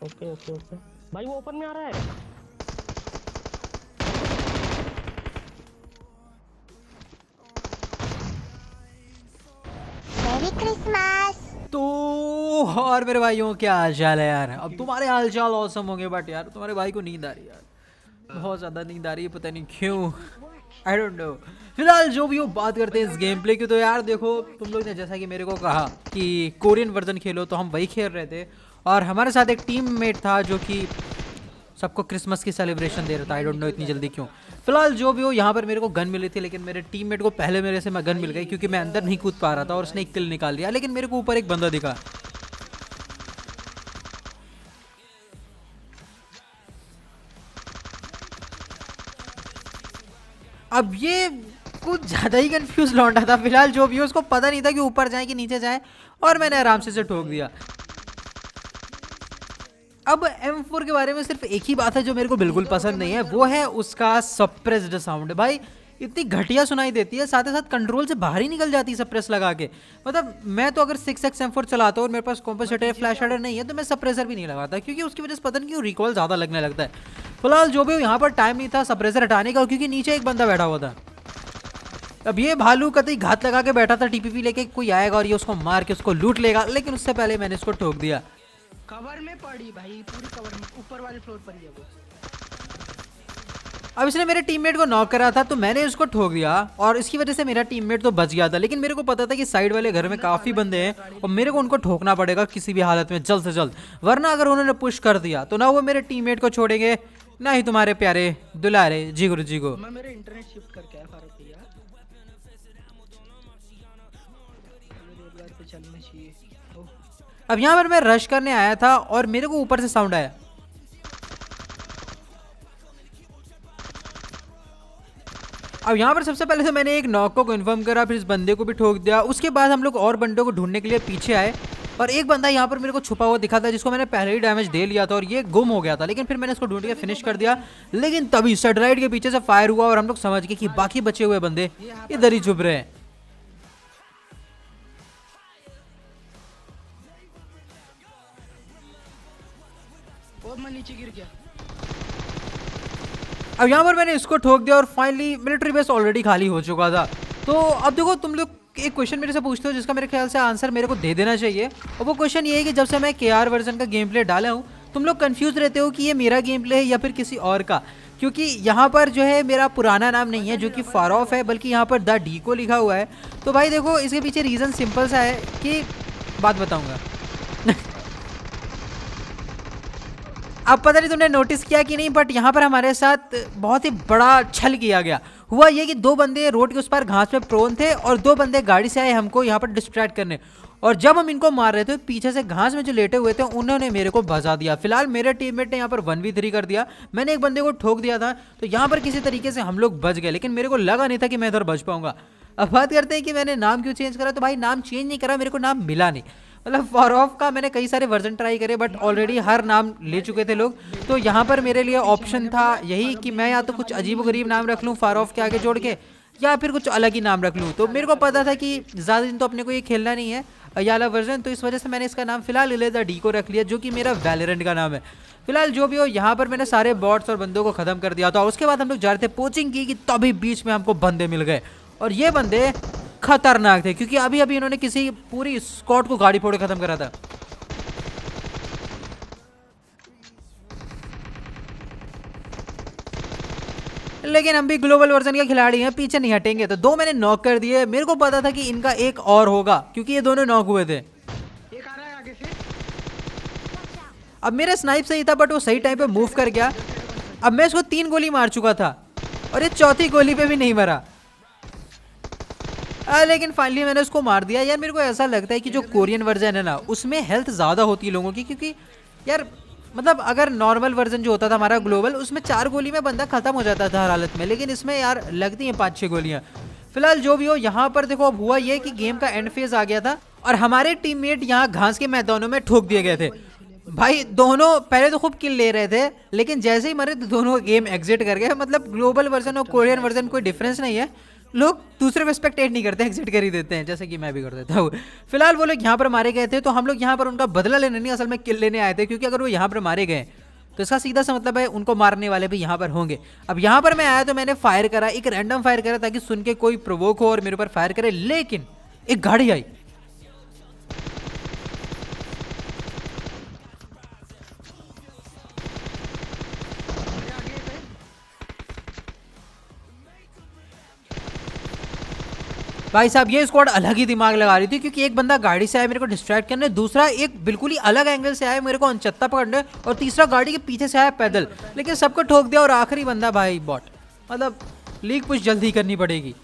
Okay okay okay भाई वो open में आ रहा है। मेरी क्रिसमस। तो और मेरे भाइयों क्या हाल चाल है यार। अब तुम्हारे हाल चाल औसम होंगे बट यार तुम्हारे भाई को नींद आ रही है यार, बहुत ज़्यादा नींद आ रही है, पता नहीं क्यों, आई डोंट नो। फिलहाल जो भी हो बात करते हैं इस गेम प्ले की। तो यार देखो तुम लोग ने जैसा कि मेरे को कहा कि कोरियन वर्जन खेलो, तो हम वही खेल रहे थे और हमारे साथ एक टीम मेट था जो कि सबको क्रिसमस की सेलिब्रेशन दे रहा था। आई डोंट नो इतनी जल्दी क्यों। फिलहाल जो भी हो यहाँ पर मेरे को गन मिली थी, लेकिन मेरे टीममेट को पहले मेरे से मैं गन मिल गई क्योंकि मैं अंदर नहीं कूद पा रहा था और उसने एक किल निकाल लिया। लेकिन मेरे को ऊपर एक बंदा दिखा। अब ये कुछ ज़्यादा ही कंफ्यूज लौंडा था। फिलहाल जो भी हो उसको पता नहीं था कि ऊपर जाए कि नीचे जाए और मैंने आराम से ठोक दिया। अब M4 के बारे में सिर्फ एक ही बात है जो मेरे को बिल्कुल पसंद नहीं है, वो है उसका सप्रेस्ड साउंड। भाई इतनी घटिया सुनाई देती है, साथ ही साथ कंट्रोल से बाहर ही निकल जाती है सप्रेस लगा के। मतलब मैं तो अगर 6x M4 चलाता हूँ और मेरे पास कॉम्पेंसेटर फ्लैश हार्डर नहीं है तो मैं सप्रेसर भी नहीं लगाता, क्योंकि उसकी वजह से पता नहीं क्यों रिकॉल ज़्यादा लगने लगता है। फिलहाल जो भी हो यहाँ पर टाइम नहीं था सप्रेसर हटाने का, क्योंकि नीचे एक बंदा बैठा हुआ था। अब ये भालू कतई घात लगा के बैठा था, टीपीपी लेके कोई आएगा और ये उसको मार के उसको लूट लेगा, लेकिन उससे पहले मैंने इसको ठोक दिया। कवर में पड़ी भाई, पूरी कवर में, ऊपर वाले फ्लोर पर ही है वो। अब इसने मेरे टीममेट को नॉक करा था तो मैंने उसको ठोक दिया और इसकी वजह से मेरा टीममेट तो बच गया था। लेकिन मेरे को पता था कि साइड वाले घर में काफ़ी बंदे हैं और मेरे को उनको ठोकना पड़ेगा किसी भी हालत में, जल्द से जल्द, वरना अगर उन्होंने पुश कर दिया तो ना वो मेरे टीममेट को छोड़ेंगे ना ही तुम्हारे प्यारे दुलारे जिगुरु जी को। मैं मेरे इंटरनेट शिफ्ट करके आया फारूक भैया, रोड पे चलना चाहिए। ओह, अब यहाँ पर मैं रश करने आया था और मेरे को ऊपर से साउंड आया। अब यहाँ पर सबसे पहले तो मैंने एक नॉक को कन्फर्म करा, फिर इस बंदे को भी ठोक दिया। उसके बाद हम लोग और बंदों को ढूंढने के लिए पीछे आए और एक बंदा यहाँ पर मेरे को छुपा हुआ दिखा था जिसको मैंने पहले ही डैमेज दे लिया था और ये गुम हो गया था। लेकिन फिर मैंने इसको ढूंढ के फिनिश कर दिया। लेकिन तभी सेटेलाइट के पीछे से फायर हुआ और हम लोग समझ गए कि बाकी बचे हुए बंदे इधर ही छुप रहे हैं। और मैं नीचे गिर गया। अब यहाँ पर मैंने इसको ठोक दिया और फाइनली मिलिट्री बेस ऑलरेडी खाली हो चुका था। तो अब देखो तुम लोग एक क्वेश्चन मेरे से पूछते हो जिसका मेरे ख्याल से आंसर मेरे को दे देना चाहिए, और वो क्वेश्चन ये है कि जब से मैं KR वर्जन का गेम प्ले डाला हूँ तुम लोग कंफ्यूज रहते हो कि ये मेरा गेम प्ले है या फिर किसी और का, क्योंकि यहाँ पर जो है मेरा पुराना नाम नहीं है जो कि फारऑफ है, बल्कि यहाँ पर द डीको लिखा हुआ है। तो भाई देखो इसके पीछे रीज़न सिंपल सा है कि बात बताऊँगा। अब पता नहीं तुमने नोटिस किया कि नहीं, बट यहाँ पर हमारे साथ बहुत ही बड़ा छल किया गया। हुआ ये कि दो बंदे रोड के उस पार घास में प्रोन थे और दो बंदे गाड़ी से आए हमको यहाँ पर डिस्ट्रैक्ट करने, और जब हम इनको मार रहे थे पीछे से घास में जो लेटे हुए थे उन्होंने मेरे को भजा दिया। फिलहाल मेरे टीममेट ने यहाँ पर 1v3 कर दिया, मैंने एक बंदे को ठोक दिया था, तो यहाँ पर किसी तरीके से हम लोग बच गए। लेकिन मेरे को लगा नहीं था कि मैं इधर बच पाऊंगा। अब बात करते हैं कि मैंने नाम क्यों चेंज करा, तो भाई नाम चेंज नहीं करा, मेरे को नाम मिला नहीं। मतलब फारऑफ का मैंने कई सारे वर्जन ट्राई करे बट ऑलरेडी हर नाम ले चुके थे लोग। तो यहाँ पर मेरे लिए ऑप्शन था यही कि मैं या तो कुछ अजीबोगरीब नाम रख लूँ फारऑफ के आगे जोड़ के, या फिर कुछ अलग ही नाम रख लूँ। तो मेरे को पता था कि ज़्यादा दिन तो अपने को ये खेलना नहीं है ये वाला वर्जन, तो इस वजह से मैंने इसका नाम फिलहाल ले द डीको रख लिया, जो कि मेरा वैलोरेंट का नाम है। फिलहाल जो भी हो यहाँ पर मैंने सारे बॉट्स और बंदों को ख़त्म कर दिया था। उसके बाद हम लोग जा रहे थे पोचिंग की, कि तभी बीच में हमको बंदे मिल गए और ये बंदे खतरनाक थे क्योंकि अभी अभी इन्होंने किसी पूरी स्क्वाड को गाड़ी फोड़े खत्म करा था। लेकिन हम भी ग्लोबल वर्जन के खिलाड़ी हैं, पीछे नहीं हटेंगे। तो दो मैंने नॉक कर दिए, मेरे को पता था कि इनका एक और होगा क्योंकि ये दोनों नॉक हुए थे। एक आ रहा है आगे से। अब मेरा स्नाइप सही था बट वो सही टाइम पे मूव कर गया। अब मैं इसको 3 गोली मार चुका था और ये चौथी गोली पे भी नहीं मरा। लेकिन फाइनली मैंने उसको मार दिया। यार मेरे को ऐसा लगता है कि जो कोरियन वर्जन है ना उसमें हेल्थ ज़्यादा होती है लोगों की, क्योंकि यार मतलब अगर नॉर्मल वर्जन जो होता था हमारा ग्लोबल, उसमें 4 गोली में बंदा खत्म हो जाता था हर हालत में, लेकिन इसमें यार लगती हैं 5-6 गोलियां। फिलहाल जो भी हो यहाँ पर देखो अब हुआ ये कि गेम का एंड फेज आ गया था और हमारे टीममेट यहाँ घास के मैदानों में ठोक दिए गए थे। भाई दोनों पहले तो खूब किल ले रहे थे, लेकिन जैसे ही मरे तो दोनों गेम एग्जिट कर गए। मतलब ग्लोबल वर्जन और कोरियन वर्जन कोई डिफरेंस नहीं है, लोग दूसरे को स्पेक्टेट नहीं करते, एग्जिट कर ही देते हैं, जैसे कि मैं भी कर देता हूँ। फिलहाल वो लोग यहाँ पर मारे गए थे, तो हम लोग यहाँ पर उनका बदला लेने नहीं, असल में किल लेने आए थे, क्योंकि अगर वो यहाँ पर मारे गए तो इसका सीधा सा मतलब है उनको मारने वाले भी यहाँ पर होंगे। अब यहाँ पर मैं आया तो मैंने फायर करा, एक रैंडम फायर करा ताकि सुन के कोई प्रोवोक हो और मेरे ऊपर फायर करे, लेकिन एक गाड़ी आई। मेरे आगे एक है। भाई साहब ये स्क्वाड अलग ही दिमाग लगा रही थी, क्योंकि एक बंदा गाड़ी से आया मेरे को डिस्ट्रैक्ट करने, दूसरा एक बिल्कुल ही अलग एंगल से आया मेरे को अनचत्ता पकड़ने, और तीसरा गाड़ी के पीछे से आया पैदल, लेकिन सबको ठोक दिया। और आखिरी बंदा भाई बॉट, मतलब लीग पुश जल्दी करनी पड़ेगी।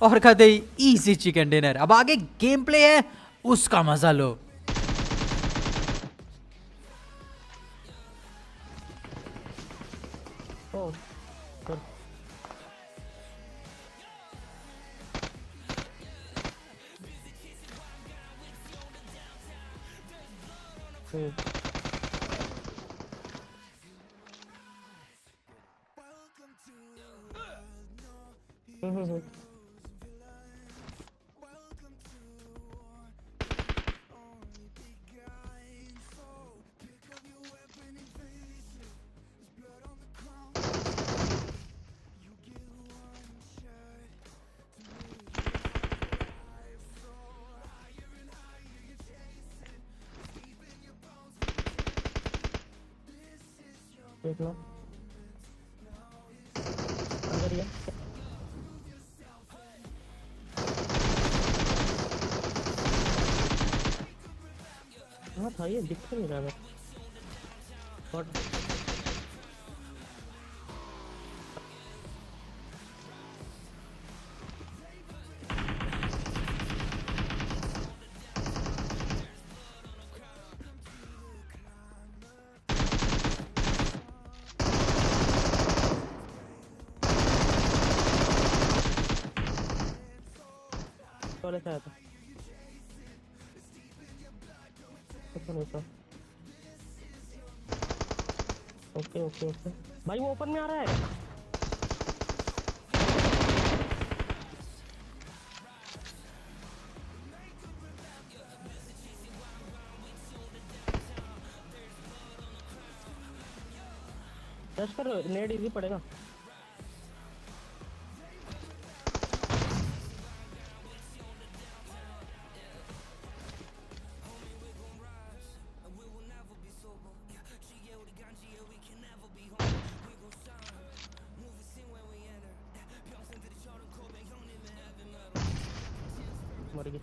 और कहते ही इजी चिकन डिनर। अब आगे गेम प्ले है, उसका मजा लो। ओ सर हम्म। देख लो अंदर ही है। हाँ था, ये दिख नहीं रहा है। वाले से आया था, अच्छा नहीं था। ओके ओके ओके भाई, वो ओपन में आ रहा है। रश कर, नेट इजी पड़ेगा। मर गई।